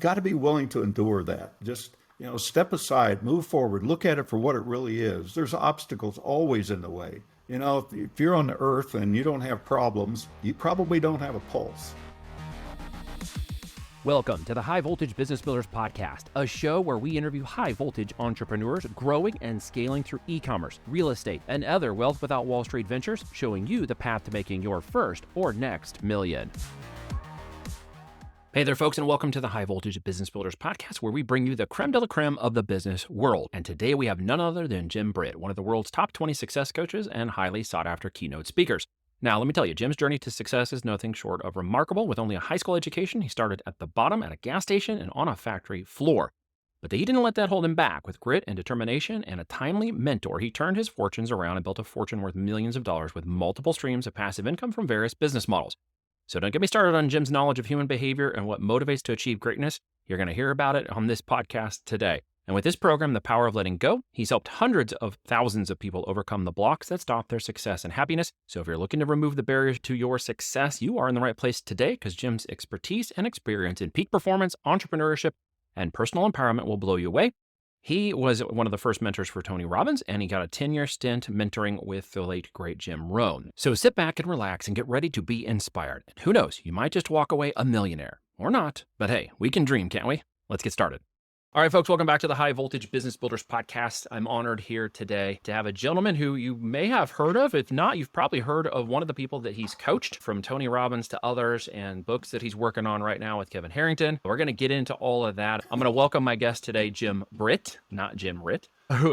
got to be willing to endure that. Just, step aside, move forward, look at it for what it really is. There's obstacles always in the way. If you're on the earth and you don't have problems, you probably don't have a pulse. Welcome to the High Voltage Business Builders Podcast, a show where we interview high voltage entrepreneurs growing and scaling through e-commerce, real estate, and other wealth without Wall Street ventures, showing you the path to making your first or next million. Hey there, folks, and welcome to the High Voltage Business Builders Podcast, where we bring you the creme de la creme of the business world. And today we have none other than Jim Britt, one of the world's top 20 success coaches and highly sought after keynote speakers. Now, let me tell you, Jim's journey to success is nothing short of remarkable. With only a high school education, he started at the bottom at a gas station and on a factory floor. But he didn't let that hold him back. With grit and determination and a timely mentor, he turned his fortunes around and built a fortune worth millions of dollars with multiple streams of passive income from various business models. So don't get me started on Jim's knowledge of human behavior and what motivates to achieve greatness. You're going to hear about it on this podcast today. And with this program, The Power of Letting Go, he's helped hundreds of thousands of people overcome the blocks that stop their success and happiness. So if you're looking to remove the barriers to your success, you are in the right place today, because Jim's expertise and experience in peak performance, entrepreneurship, and personal empowerment will blow you away. He was one of the first mentors for Tony Robbins, and he got a 10-year stint mentoring with the late, great Jim Rohn. So sit back and relax and get ready to be inspired. And who knows, you might just walk away a millionaire. Or not. But hey, we can dream, can't we? Let's get started. All right, folks, welcome back to the High Voltage Business Builders Podcast. I'm honored here today to have a gentleman who you may have heard of. If not, you've probably heard of one of the people that he's coached, from Tony Robbins to others, and books that he's working on right now with Kevin Harrington. We're going to get into all of that. I'm going to welcome my guest today, Jim Britt, not Jim Ritt.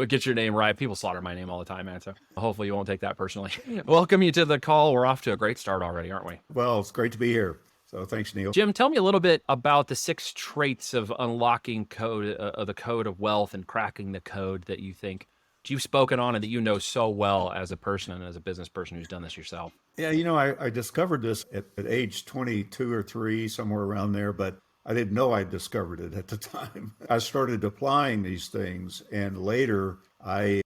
Get your name right. People slaughter my name all the time, man. So hopefully you won't take that personally. Welcome you to the call. We're off to a great start already, aren't we? Well, it's great to be here. So thanks, Neil. Jim, tell me a little bit about the 6 traits of unlocking the code of wealth and cracking the code that you think you've spoken on and that you know so well as a person and as a business person who's done this yourself. Yeah, I discovered this at age 22 or 3, somewhere around there, but I didn't know I discovered it at the time. I started applying these things, and later I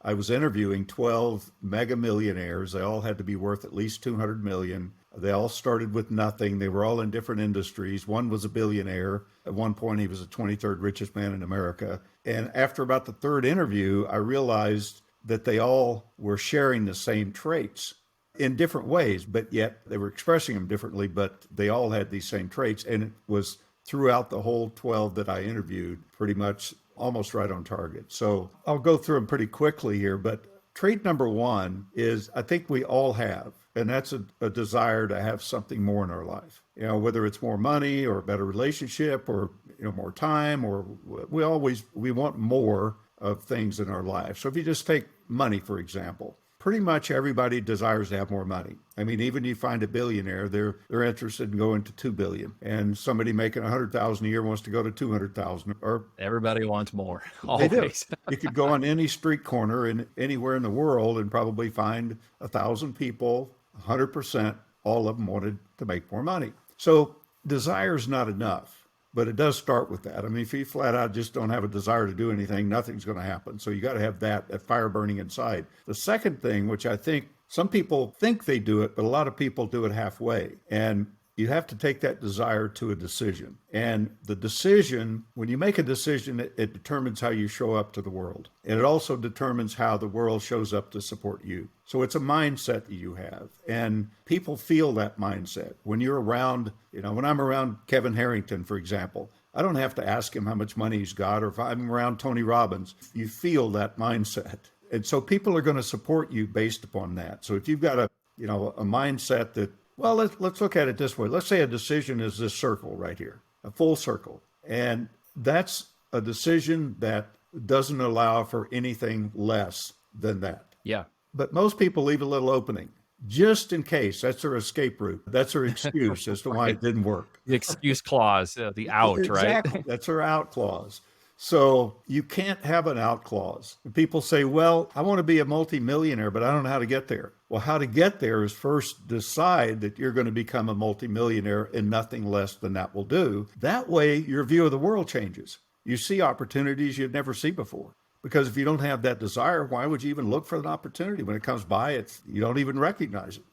was interviewing 12 mega millionaires. They all had to be worth at least 200 million. They all started with nothing. They were all in different industries. One was a billionaire. At one point, he was the 23rd richest man in America. And after about the 3rd interview, I realized that they all were sharing the same traits in different ways, but yet they were expressing them differently, but they all had these same traits. And it was throughout the whole 12 that I interviewed, pretty much almost right on target. So I'll go through them pretty quickly here, but trait number 1 is, I think we all have, and that's a desire to have something more in our life. Whether it's more money or a better relationship or, more time, or we want more of things in our life. So if you just take money, for example, pretty much everybody desires to have more money. I mean, even you find a billionaire, they're interested in going to 2 billion, and somebody making 100,000 a year wants to go to 200,000. Or everybody wants more. Always. They do. You You could go on any street corner in anywhere in the world and probably find 1,000 people, 100%, all of them wanted to make more money. So desire is not enough, but it does start with that. I mean, if you flat out just don't have a desire to do anything, nothing's going to happen. So you got to have that fire burning inside. The second thing, which I think some people think they do it, but a lot of people do it halfway. And you have to take that desire to a decision. And the decision, when you make a decision, it determines how you show up to the world. And it also determines how the world shows up to support you. So it's a mindset that you have. And people feel that mindset. When you're around, when I'm around Kevin Harrington, for example, I don't have to ask him how much money he's got, or if I'm around Tony Robbins, you feel that mindset. And so people are going to support you based upon that. So if you've got a mindset that, well, let's look at it this way. Let's say a decision is this circle right here, a full circle. And that's a decision that doesn't allow for anything less than that. Yeah. But most people leave a little opening, just in case. That's their escape route. That's their excuse as to why it didn't work. The excuse clause, the out, exactly. Right? That's their out clause. So you can't have an out clause. People say, well, I want to be a multimillionaire, but I don't know how to get there. Well, how to get there is first decide that you're going to become a multimillionaire, and nothing less than that will do. That way, your view of the world changes. You see opportunities you'd never see before. Because if you don't have that desire, why would you even look for an opportunity? When it comes by, you don't even recognize it.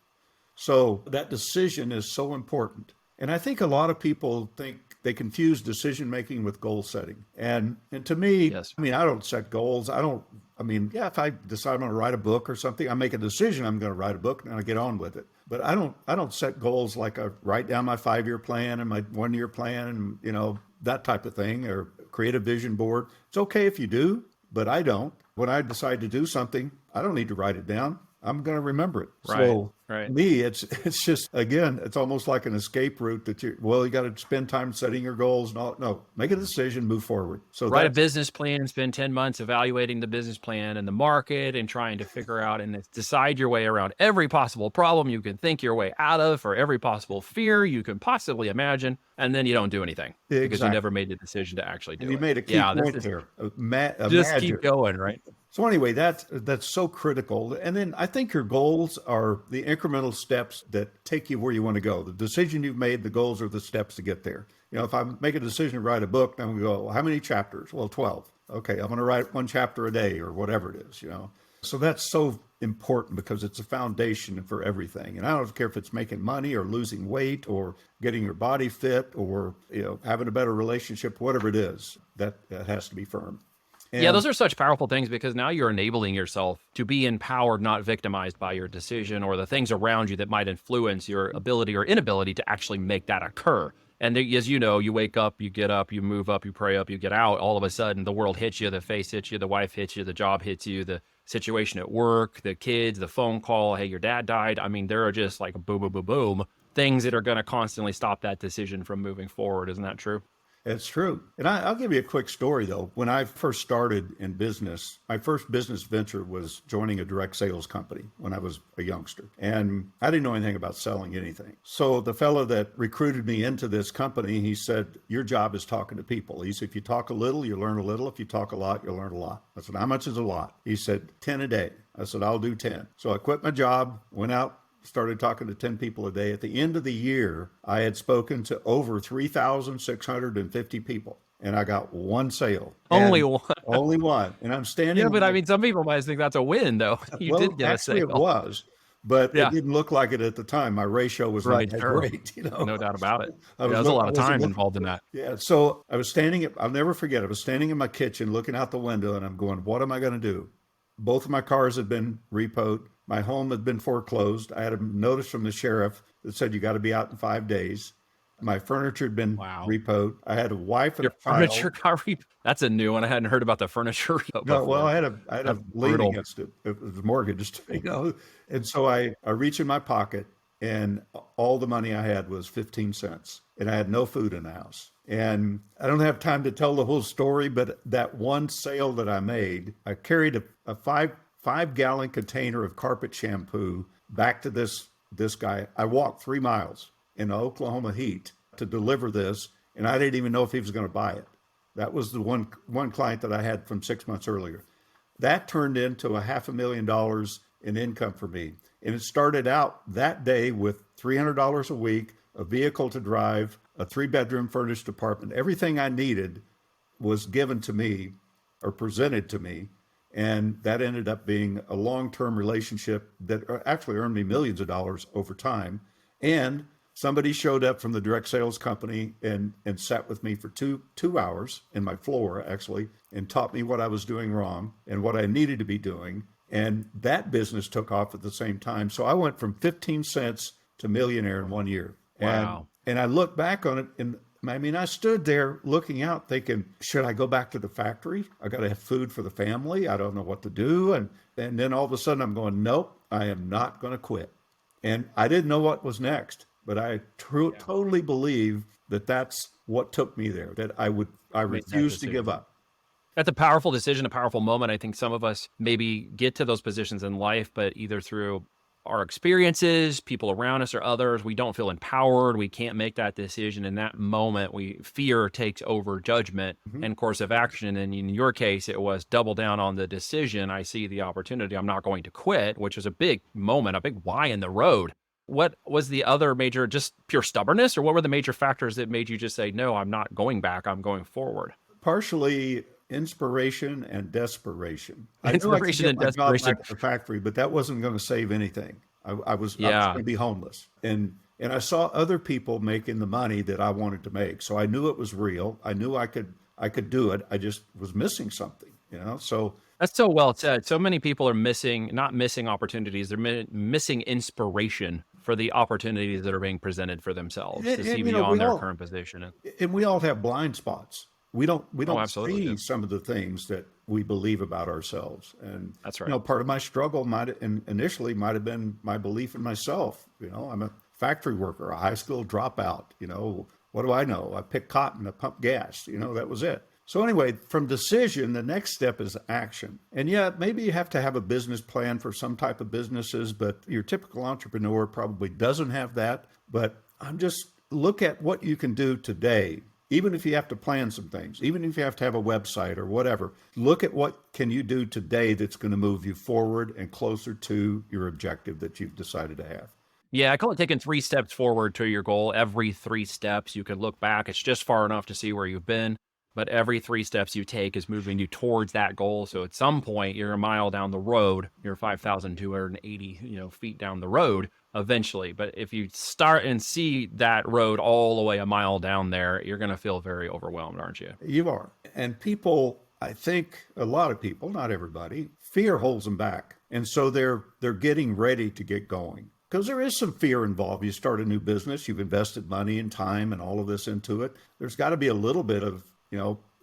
So that decision is so important. And I think a lot of people think they confuse decision making with goal setting. And to me, Yes. I mean, I don't set goals. Yeah, if I decide I'm going to write a book or something, I make a decision I'm going to write a book and I get on with it. But I don't set goals like I write down my 5-year plan and my 1-year plan and, that type of thing, or create a vision board. It's okay if you do, but I don't. When I decide to do something, I don't need to write it down. I'm going to remember it. Right. So Right. me, it's just, again, it's almost like an escape route that you got to spend time setting your goals and all. No, make a decision, move forward. So Write a business plan, spend 10 months evaluating the business plan and the market and trying to figure out and decide your way around every possible problem you can think your way out of, or every possible fear you can possibly imagine. And then you don't do anything because you never made the decision to actually do it. You made a key point there. Just keep going, right? So anyway, that's so critical. And then I think your goals are the incremental steps that take you where you want to go. The decision you've made, the goals are the steps to get there. If I make a decision to write a book, I'm going to go, well, how many chapters? Well, 12. Okay, I'm going to write 1 chapter a day or whatever it is, So that's so important because it's a foundation for everything. And I don't care if it's making money or losing weight or getting your body fit or, having a better relationship, whatever it is, that has to be firm. Yeah, those are such powerful things because now you're enabling yourself to be empowered, not victimized by your decision or the things around you that might influence your ability or inability to actually make that occur. And as you know, you wake up, you get up, you move up, you pray up, you get out. All of a sudden, the world hits you, the face hits you, the wife hits you, the job hits you, the situation at work, the kids, the phone call, hey, your dad died. I mean, there are just like boom, boom, boom, boom, things that are going to constantly stop that decision from moving forward. Isn't that true? It's true. And I'll give you a quick story, though. When I first started in business, my first business venture was joining a direct sales company when I was a youngster. And I didn't know anything about selling anything. So the fellow that recruited me into this company, he said, your job is talking to people. He said, if you talk a little, you learn a little. If you talk a lot, you'll learn a lot. I said, how much is a lot? He said, 10 a day. I said, I'll do 10. So I quit my job, went out, started talking to 10 people a day. At the end of the year, I had spoken to over 3,650 people, and I got 1 sale. Only one. Only one. And I'm standing. Yeah, but I mean, some people might think that's a win, though. You did get a sale. Actually, it was, but it didn't look like it at the time. My ratio was not that great. No doubt about it. There's a lot of time involved in that. Yeah. So I was standing, I'll never forget, I was standing in my kitchen looking out the window, and I'm going, what am I going to do? Both of my cars had been repoed. My home had been foreclosed. I had a notice from the sheriff that said you got to be out in 5 days. My furniture had been repoed. I had a wife and Your a child. furniture got repoed? That's a new one. I hadn't heard about the furniture repo before. No, well, I had a lien against it. It was mortgaged, And so I reach in my pocket, and all the money I had was 15 cents, and I had no food in the house. And I don't have time to tell the whole story, but that one sale that I made, I carried a 5-gallon container of carpet shampoo back to this guy. I walked 3 miles in the Oklahoma heat to deliver this, and I didn't even know if he was going to buy it. That was the one client that I had from 6 months earlier. That turned into $500,000 in income for me. And it started out that day with $300 a week, a vehicle to drive, a 3-bedroom furnished apartment. Everything I needed was given to me or presented to me. And that ended up being a long-term relationship that actually earned me millions of dollars over time. And somebody showed up from the direct sales company and sat with me for two hours in my floor, actually, and taught me what I was doing wrong and what I needed to be doing. And that business took off at the same time. So I went from 15 cents to millionaire in 1 year. Wow. And I look back on it, and I mean, I stood there looking out thinking, should I go back to the factory? I got to have food for the family. I don't know what to do. And then all of a sudden I'm going, nope, I am not going to quit. And I didn't know what was next, but I totally believe that that's what took me there, that I refused to give up. That's a powerful decision, a powerful moment. I think some of us maybe get to those positions in life, but either through our experiences, people around us or others, we don't feel empowered. We can't make that decision. In that moment, fear takes over judgment and course of action. And in your case, it was double down on the decision. I see the opportunity. I'm not going to quit, which is a big moment, a big why in the road. What was the other major, just pure stubbornness, or what were the major factors that made you just say, no, I'm not going back, I'm going forward? Partially inspiration and desperation. Inspiration and desperation. Back to the factory, but that wasn't going to save anything. I was going to be homeless. And And I saw other people making the money that I wanted to make. So I knew it was real. I knew I could do it. I just was missing something, you know? So That's so well said. So many people are not missing opportunities. They're missing inspiration for the opportunities that are being presented for themselves to see and you know, beyond their current position. we all have blind spots. We Oh, don't absolutely. Yeah. see some of the things that we believe about ourselves. And That's you right. know, part of my struggle initially might have been my belief in myself. You know, I'm a factory worker, a high school dropout. You know, what do I know? I pick cotton, I pump gas. You know, that was it. So anyway, from decision, the next step is action. And yeah, maybe you have to have a business plan for some type of businesses, but your typical entrepreneur probably doesn't have that. But I'm just look at what you can do today. Even if you have to plan some things, even if you have to have a website or whatever, look at what can you do today that's going to move you forward and closer to your objective that you've decided to have. Yeah, I call it taking 3 steps forward to your goal. Every 3 steps, you can look back. It's just far enough to see where you've been, but every 3 steps you take is moving you towards that goal. So at some point, you're a mile down the road, you're 5,280, feet down the road eventually. But if you start and see that road all the way a mile down there, you're going to feel very overwhelmed, aren't you? You are. And people, I think a lot of people, not everybody, fear holds them back. And so they're getting ready to get going. Because there is some fear involved. You start a new business, you've invested money and time and all of this into it. There's got to be a little bit of,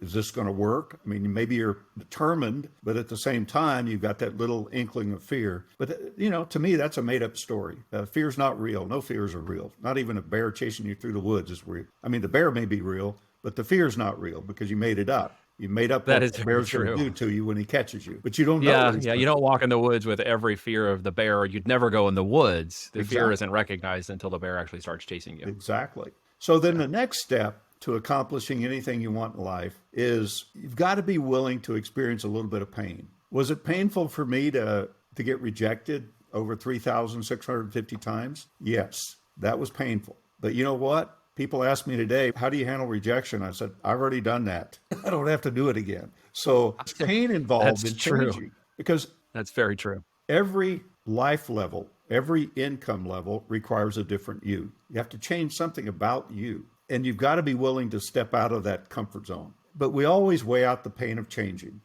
is this going to work? I mean, maybe you're determined, but at the same time, you've got that little inkling of fear. But, to me, that's a made up story. Fear's not real. No fears are real. Not even a bear chasing you through the woods is real. I mean, the bear may be real, but the fear's not real because you made it up. You made up That what is the bear's going to true. do to you when he catches you, but you don't know. Yeah. You don't walk in the woods with every fear of the bear. You'd never go in the woods. The fear Exactly. isn't recognized until the bear actually starts chasing you. Exactly. So then the next step to accomplishing anything you want in life is you've got to be willing to experience a little bit of pain. Was it painful for me to get rejected over 3,650 times? Yes, that was painful. But you know what? People ask me today, how do you handle rejection? I said, I've already done that. I don't have to do it again. So there's pain involved in true. changing because That's very true. every life level, every income level requires a different you. You have to change something about you. And you've got to be willing to step out of that comfort zone. But we always weigh out the pain of changing.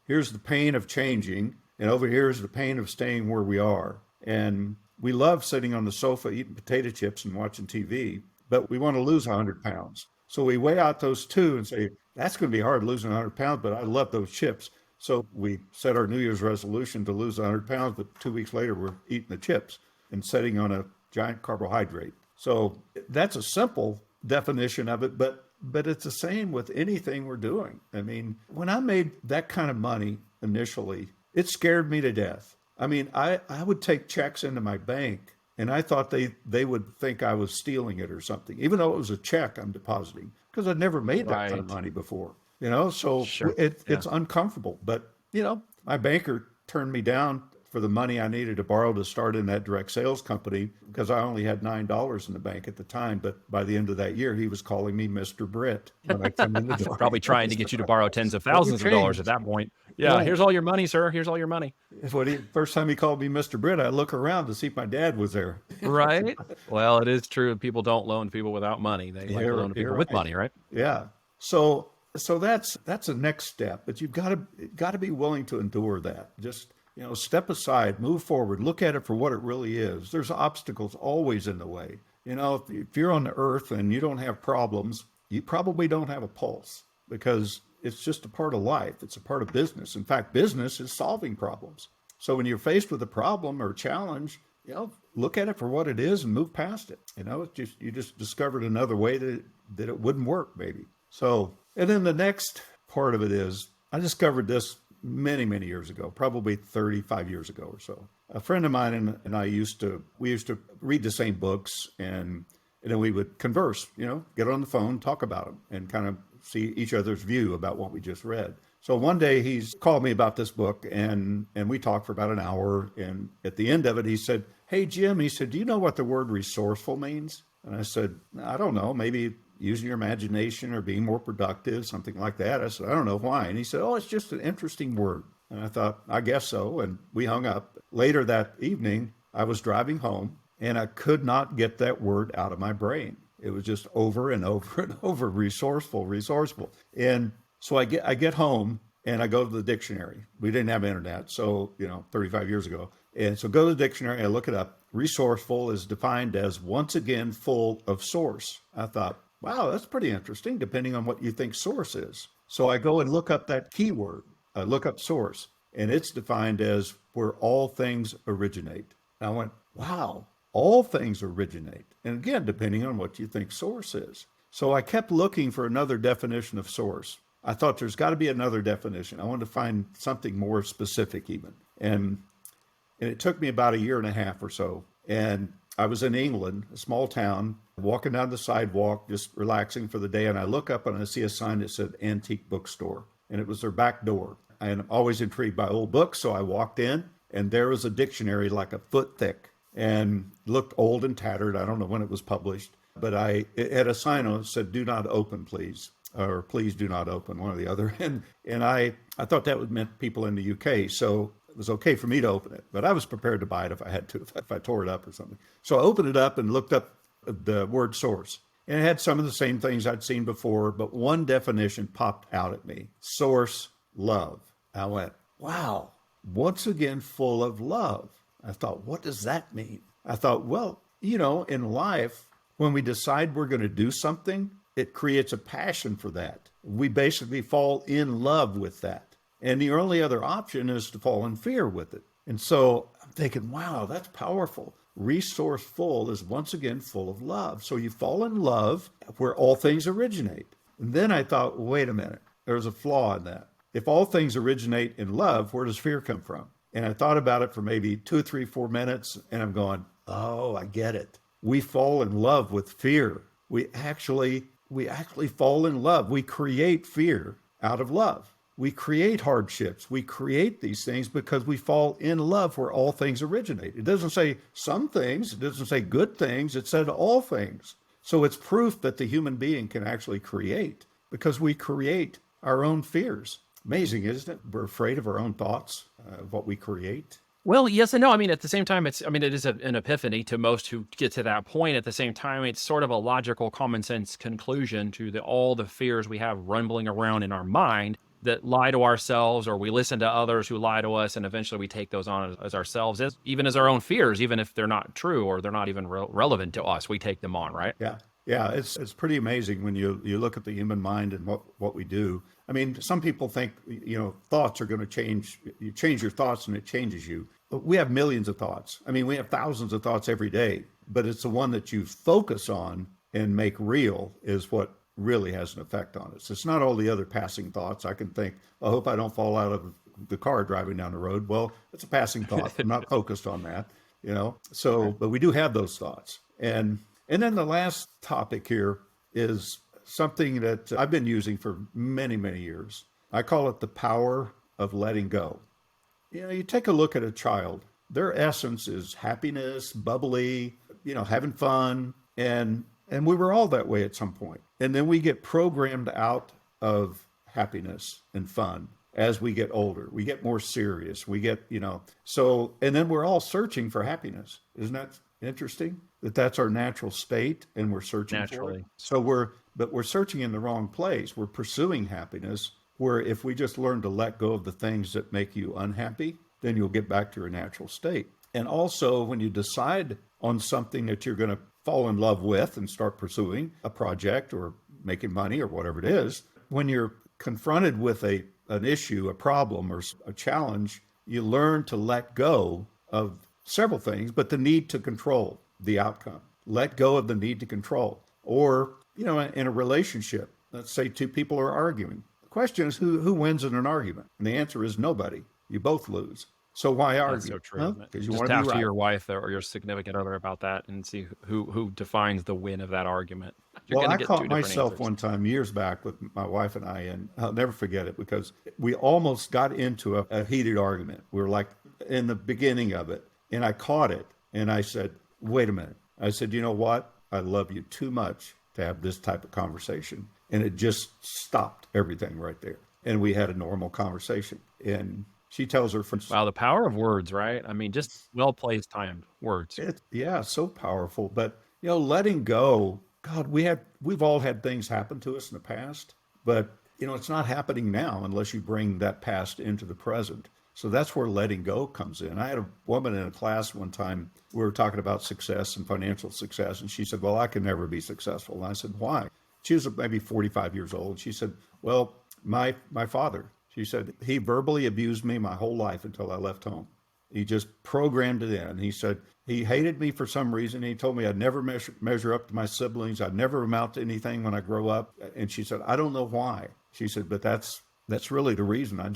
Here's the pain of changing, and over here is the pain of staying where we are. And we love sitting on the sofa eating potato chips and watching TV, but we want to lose 100 pounds. So we weigh out those two and say, that's going to be hard losing 100 pounds, but I love those chips. So we set our New Year's resolution to lose 100 pounds, but 2 weeks later, we're eating the chips and sitting on a giant carbohydrate. So that's a simple definition of it, but it's the same with anything we're doing. I mean, when I made that kind of money initially, it scared me to death. I mean, I would take checks into my bank and I thought they would think I was stealing it or something, even though it was a check I'm depositing, because I'd never made that kind of money before, so Sure. it's uncomfortable. But, my banker turned me down for the money I needed to borrow to start in that direct sales company because I only had $9 in the bank at the time. But by the end of that year, he was calling me Mr. Britt when I come in the door. Probably trying to get you to borrow tens of thousands of dollars at that point. Yeah, here's all your money, sir. Here's all your money. First time he called me Mr. Britt, I look around to see if my dad was there. Right? Well, it is true. People don't loan people without money. They like to loan to people with money, right? Yeah. So that's the next step. But you've got to be willing to endure that. Just step aside, move forward, look at it for what it really is. There's obstacles always in the way. If you're on the earth and you don't have problems, you probably don't have a pulse because it's just a part of life. It's a part of business. In fact, business is solving problems. So when you're faced with a problem or a challenge, look at it for what it is and move past it. You just discovered another way that it wouldn't work, maybe. So, and then the next part of it is, I discovered this many, many years ago, probably 35 years ago or so. A friend of mine and I used to read the same books and then we would converse, get on the phone, talk about them and kind of see each other's view about what we just read. So one day he's called me about this book and we talked for about an hour. And at the end of it, he said, "Hey, Jim," he said, "do you know what the word resourceful means?" And I said, "I don't know, maybe using your imagination or being more productive, something like that." I said, "I don't know why." And he said, "Oh, it's just an interesting word." And I thought, I guess so. And we hung up. Later that evening, I was driving home And I could not get that word out of my brain. It was just over and over and over, resourceful, resourceful. And so I get home and I go to the dictionary. We didn't have internet, so 35 years ago. And so go to the dictionary and I look it up. Resourceful is defined as once again full of source. I thought, wow, that's pretty interesting, depending on what you think source is. So I go and look up that keyword. I look up source, and it's defined as where all things originate. And I went, wow, all things originate. And again, depending on what you think source is. So I kept looking for another definition of source. I thought there's got to be another definition. I wanted to find something more specific even. And it took me about a year and a half or so. And I was in England, a small town, walking down the sidewalk, just relaxing for the day. And I look up and I see a sign that said antique bookstore. And it was their back door. I'm always intrigued by old books. So I walked in and there was a dictionary like a foot thick and looked old and tattered. I don't know when it was published, but it had a sign on it that said, do not open, please. Or please do not open, one or the other. And I thought that would meant people in the UK. So it was okay for me to open it, but I was prepared to buy it if I had to, if I tore it up or something. So I opened it up and looked up the word source. And it had some of the same things I'd seen before, but one definition popped out at me. Source, love. I went, wow, once again, full of love. I thought, what does that mean? I thought, well, in life, when we decide we're going to do something, it creates a passion for that. We basically fall in love with that. And the only other option is to fall in fear with it. And so I'm thinking, wow, that's powerful. Resourceful is once again full of love. So you fall in love where all things originate. And then I thought, wait a minute, there's a flaw in that. If all things originate in love, where does fear come from? And I thought about it for maybe 2, 3, 4 minutes, and I'm going, oh, I get it. We fall in love with fear. We actually fall in love. We create fear out of love. We create hardships. We create these things because we fall in love where all things originate. It doesn't say some things. It doesn't say good things. It said all things. So it's proof that the human being can actually create because we create our own fears. Amazing, isn't it? We're afraid of our own thoughts, of what we create. Well, yes and no. I mean, at the same time, it is an epiphany to most who get to that point. At the same time, it's sort of a logical, common sense conclusion to all the fears we have rumbling around in our mind that lie to ourselves, or we listen to others who lie to us, and eventually we take those on as ourselves, even as our own fears, even if they're not true or they're not even relevant to us, we take them on, right? Yeah, it's pretty amazing when you look at the human mind and what we do. I mean, some people think, thoughts are going to change. You change your thoughts and it changes you. But we have millions of thoughts. I mean, we have thousands of thoughts every day, but it's the one that you focus on and make real is what really has an effect on us. It's not all the other passing thoughts. I can think, I hope I don't fall out of the car driving down the road. Well, it's a passing thought. I'm not focused on that, So, but we do have those thoughts. And then the last topic here is something that I've been using for many, many years. I call it the power of letting go. You take a look at a child, their essence is happiness, bubbly, having fun. And we were all that way at some point. And then we get programmed out of happiness and fun as we get older. We get more serious. We get, and then we're all searching for happiness. Isn't that interesting? That's our natural state and we're searching Naturally. for it. So we're searching in the wrong place. We're pursuing happiness, where if we just learn to let go of the things that make you unhappy, then you'll get back to your natural state. And also when you decide on something that you're going to fall in love with and start pursuing a project or making money or whatever it is, when you're confronted with an issue, a problem, or a challenge, you learn to let go of several things, but the need to control the outcome. Let go of the need to control. Or, in a relationship, let's say two people are arguing. The question is who wins in an argument? And the answer is nobody. You both lose. So why argue? That's so true. Isn't it? Because you Just want to be talk to right. your wife or your significant other about that and see who defines the win of that argument. You're Well, going I to get caught two different myself answers. one time years back with my wife and I, and I'll never forget it because we almost got into a heated argument. We were like in the beginning of it, and I caught it, and I said, wait a minute. I said, you know what? I love you too much to have this type of conversation. And it just stopped everything right there. And we had a normal conversation. And She tells her friends, Wow, the power of words, right? I mean, just well placed, timed words. yeah, so powerful. But letting go, God, we've all had things happen to us in the past, but it's not happening now unless you bring that past into the present. So that's where letting go comes in. I had a woman in a class one time, we were talking about success and financial success, and she said, well, I can never be successful. And I said, why? She was maybe 45 years old. She said, well, my father, she said, he verbally abused me my whole life until I left home. He just programmed it in. He said he hated me for some reason. He told me I'd never measure up to my siblings. I'd never amount to anything when I grow up. And she said, I don't know why. She said, but that's really the reason. I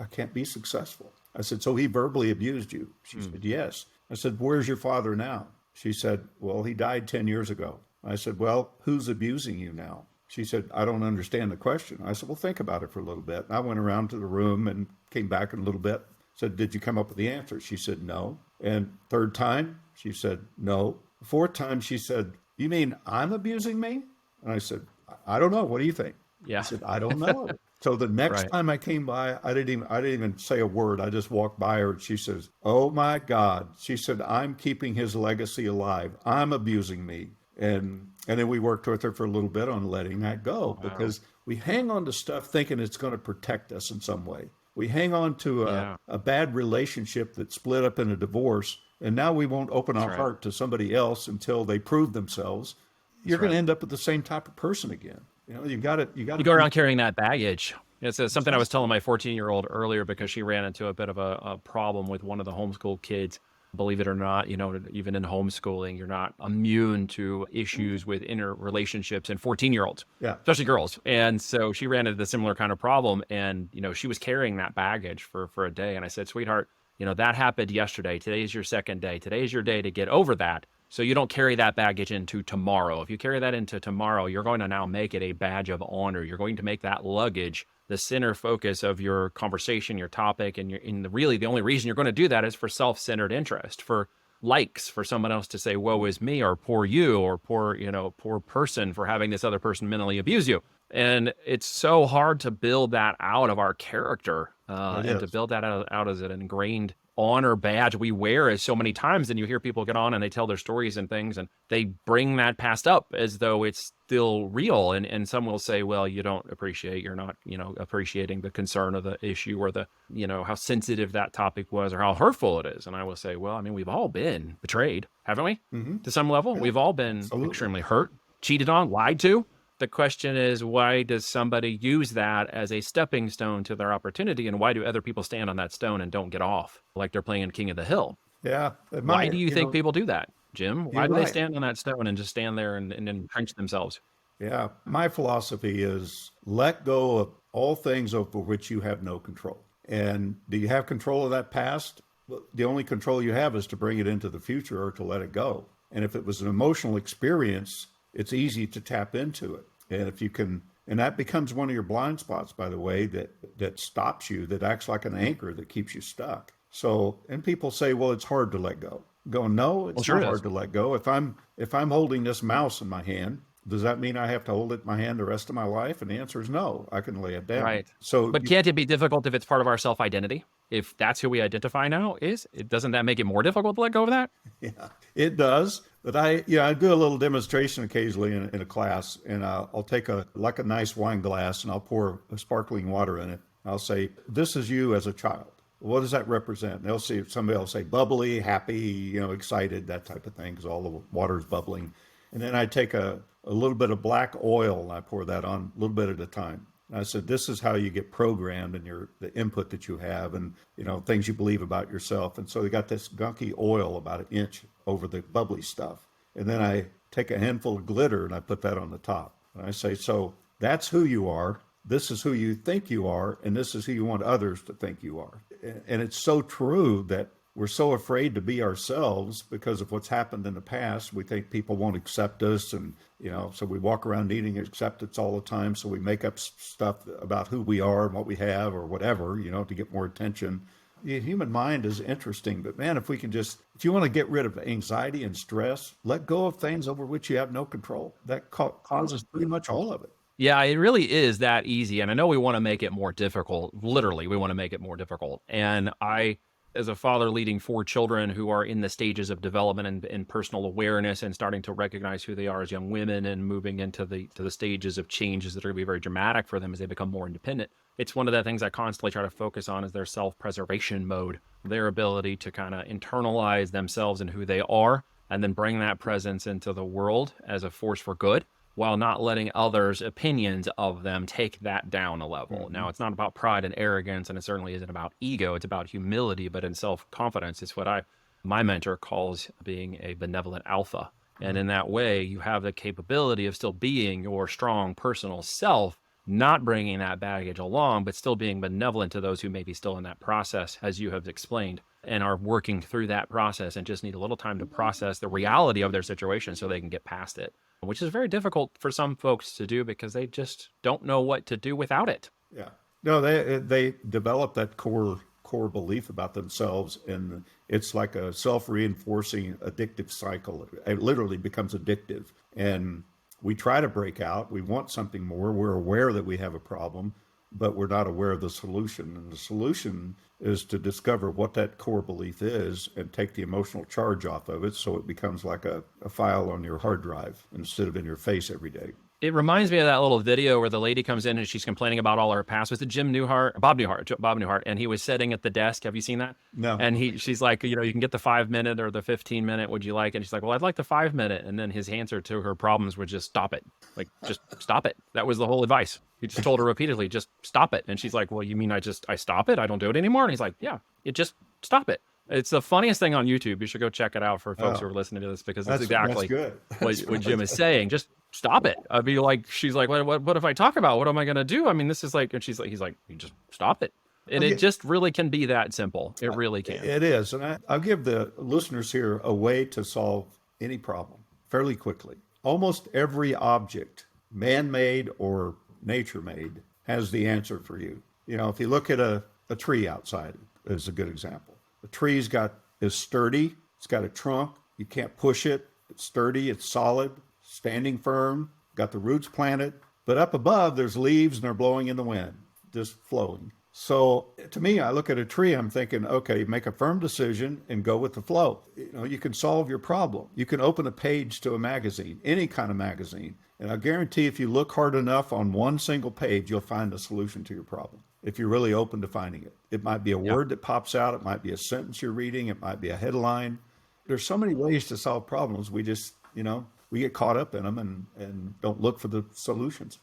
can't be successful. I said, so he verbally abused you? She said, yes. I said, where's your father now? She said, well, he died 10 years ago. I said, well, who's abusing you now? She said, I don't understand the question. I said, well, think about it for a little bit. And I went around to the room and came back in a little bit. Said, did you come up with the answer? She said, no. And third time, she said, no. Fourth time, she said, you mean I'm abusing me? And I said, I don't know. What do you think? Yeah. I said, I don't know. So the next Right. time I came by, I didn't even say a word. I just walked by her and she says, oh my God. She said, I'm keeping his legacy alive. I'm abusing me. And then we worked with her for a little bit on letting that go because we hang on to stuff thinking it's going to protect us in some way. We hang on to Yeah. a bad relationship that split up in a divorce, and now we won't open our right. heart to somebody else until they prove themselves. You're going to end up with the same type of person again. You got to. You go around carrying that baggage. It's something I was telling my 14-year-old earlier because she ran into a bit of a problem with one of the homeschool kids. Believe it or not, even in homeschooling, you're not immune to issues with inner relationships and 14-year-olds, Yeah. especially girls. And so she ran into a similar kind of problem. And, she was carrying that baggage for a day. And I said, sweetheart, that happened yesterday. Today is your second day. Today is your day to get over that. So you don't carry that baggage into tomorrow. If you carry that into tomorrow, you're going to now make it a badge of honor. You're going to make that luggage the center focus of your conversation, your topic, and really the only reason you're going to do that is for self-centered interest, for likes, for someone else to say, woe is me, or poor you, or poor person for having this other person mentally abuse you. And it's so hard to build that out of our character and to build that out as an ingrained honor badge we wear as so many times. And you hear people get on and they tell their stories and things, and they bring that past up as though it's still real. And some will say, well, you're not appreciating the concern of the issue or the, how sensitive that topic was or how hurtful it is. And I will say, well, I mean, we've all been betrayed, haven't we? Mm-hmm. To some level, we've all been extremely hurt, cheated on, lied to. The question is, why does somebody use that as a stepping stone to their opportunity? And why do other people stand on that stone and don't get off like they're playing King of the Hill? Yeah. Why do you think people do that, Jim? Why do they right. stand on that stone and just stand there and entrench themselves? Yeah. My philosophy is let go of all things over which you have no control. And do you have control of that past? Well, the only control you have is to bring it into the future or to let it go. And if it was an emotional experience, it's easy to tap into it. And if you can, and that becomes one of your blind spots, by the way, that stops you, that acts like an anchor that keeps you stuck. So, and people say, well, it's hard to let go. No, it's not hard to let go. If I'm holding this mouse in my hand, does that mean I have to hold it in my hand the rest of my life? And the answer is no, I can lay it down. Right. So, but can't it be difficult if it's part of our self-identity? If that's who we identify now, doesn't that make it more difficult to let go of that? Yeah, it does. But I do a little demonstration occasionally in a class, and I'll take a nice wine glass and I'll pour sparkling water in it. I'll say, this is you as a child. What does that represent? And somebody will say bubbly, happy, excited, that type of thing, because all the water's bubbling. And then I take a little bit of black oil and I pour that on a little bit at a time. And I said, this is how you get programmed in the input that you have and, things you believe about yourself. And so we got this gunky oil about an inch over the bubbly stuff. And then I take a handful of glitter and I put that on the top. And I say, so that's who you are. This is who you think you are. And this is who you want others to think you are. And it's so true that we're so afraid to be ourselves because of what's happened in the past. We think people won't accept us. And, so we walk around needing acceptance all the time. So we make up stuff about who we are and what we have or whatever, to get more attention. The human mind is interesting, but man, if you want to get rid of anxiety and stress, let go of things over which you have no control. That causes pretty much all of it. Yeah, it really is that easy. And I know we want to make it more difficult. Literally, we want to make it more difficult. And I, as a father leading 4 children who are in the stages of development and personal awareness and starting to recognize who they are as young women and moving into the stages of changes that are going to be very dramatic for them as they become more independent. It's one of the things I constantly try to focus on is their self-preservation mode, their ability to kind of internalize themselves and who they are, and then bring that presence into the world as a force for good, while not letting others' opinions of them take that down a level. Mm-hmm. Now, it's not about pride and arrogance, and it certainly isn't about ego. It's about humility, but in self-confidence. It's what my mentor calls being a benevolent alpha. And in that way, you have the capability of still being your strong personal self, not bringing that baggage along, but still being benevolent to those who may be still in that process, as you have explained, and are working through that process and just need a little time to process the reality of their situation so they can get past it, which is very difficult for some folks to do because they just don't know what to do without it. Yeah. No, they develop that core belief about themselves, and it's like a self-reinforcing addictive cycle. It literally becomes addictive. And we try to break out. We want something more. We're aware that we have a problem, but we're not aware of the solution. And the solution is to discover what that core belief is and take the emotional charge off of it so it becomes like a file on your hard drive instead of in your face every day. It reminds me of that little video where the lady comes in and she's complaining about all her past. Was it Bob Newhart, and he was sitting at the desk. Have you seen that? No. And she's like, you can get the 5-minute or the 15-minute. Would you like? And she's like, well, I'd like the 5-minute. And then his answer to her problems was just stop it. Like, just stop it. That was the whole advice. He just told her repeatedly, just stop it. And she's like, well, you mean I stop it? I don't do it anymore? And he's like, yeah, just stop it. It's the funniest thing on YouTube. You should go check it out for folks who are listening to this, because that's exactly what Jim is saying. Just stop it. I'd be like, she's like, what if I talk about? What am I going to do? I mean, this is like, and he's like, you just stop it. And it just really can be that simple. It really can. It is. And I'll give the listeners here a way to solve any problem fairly quickly. Almost every object, man-made or nature-made, has the answer for you. If you look at a tree outside, is a good example. The tree's is sturdy. It's got a trunk. You can't push it. It's sturdy. It's solid, standing firm, got the roots planted. But up above, there's leaves and they're blowing in the wind, just flowing. So to me, I look at a tree, I'm thinking, okay, make a firm decision and go with the flow. You can solve your problem. You can open a page to a magazine, any kind of magazine. And I guarantee if you look hard enough on one single page, you'll find a solution to your problem. If you're really open to finding it. It might be a word that pops out. It might be a sentence you're reading. It might be a headline. There's so many ways to solve problems. We just, we get caught up in them and don't look for the solutions.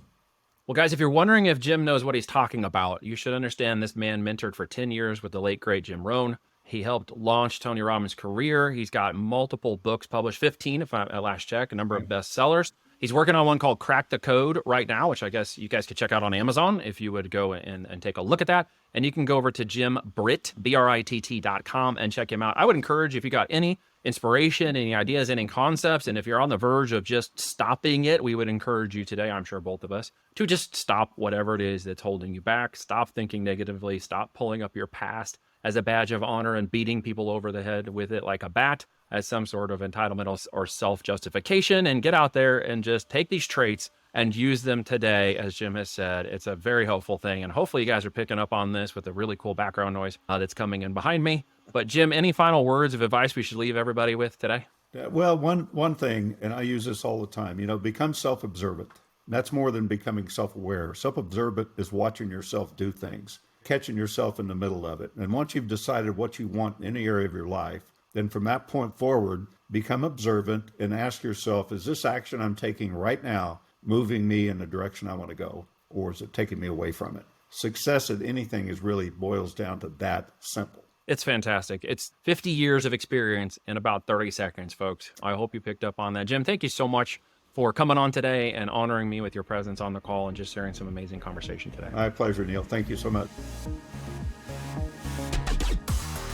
Well, guys, if you're wondering if Jim knows what he's talking about, you should understand this man mentored for 10 years with the late, great Jim Rohn. He helped launch Tony Robbins' career. He's got multiple books published, 15 if I last check, a number of bestsellers. He's working on one called Crack the Code right now, which I guess you guys could check out on Amazon if you would go and take a look at that. And you can go over to Jim Britt, BRITT.com, and check him out. I would encourage you, if you got any inspiration, any ideas, any concepts, and if you're on the verge of just stopping it, we would encourage you today, I'm sure both of us, to just stop whatever it is that's holding you back. Stop thinking negatively. Stop pulling up your past as a badge of honor and beating people over the head with it like a bat as some sort of entitlement or self-justification, and get out there and just take these traits and use them today. As Jim has said, it's a very helpful thing. And hopefully you guys are picking up on this with the really cool background noise that's coming in behind me. But Jim, any final words of advice we should leave everybody with today? Well, one thing, and I use this all the time, become self-observant. That's more than becoming self-aware. Self-observant is watching yourself do things, catching yourself in the middle of it. And once you've decided what you want in any area of your life, then from that point forward, become observant and ask yourself, is this action I'm taking right now moving me in the direction I want to go, or is it taking me away from it? Success at anything really boils down to that simple. It's fantastic. It's 50 years of experience in about 30 seconds, folks. I hope you picked up on that. Jim, thank you so much for coming on today and honoring me with your presence on the call and just sharing some amazing conversation today. My pleasure, Neil. Thank you so much.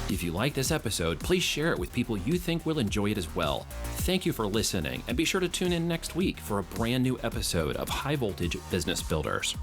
If you like this episode, please share it with people you think will enjoy it as well. Thank you for listening, and be sure to tune in next week for a brand new episode of High Voltage Business Builders.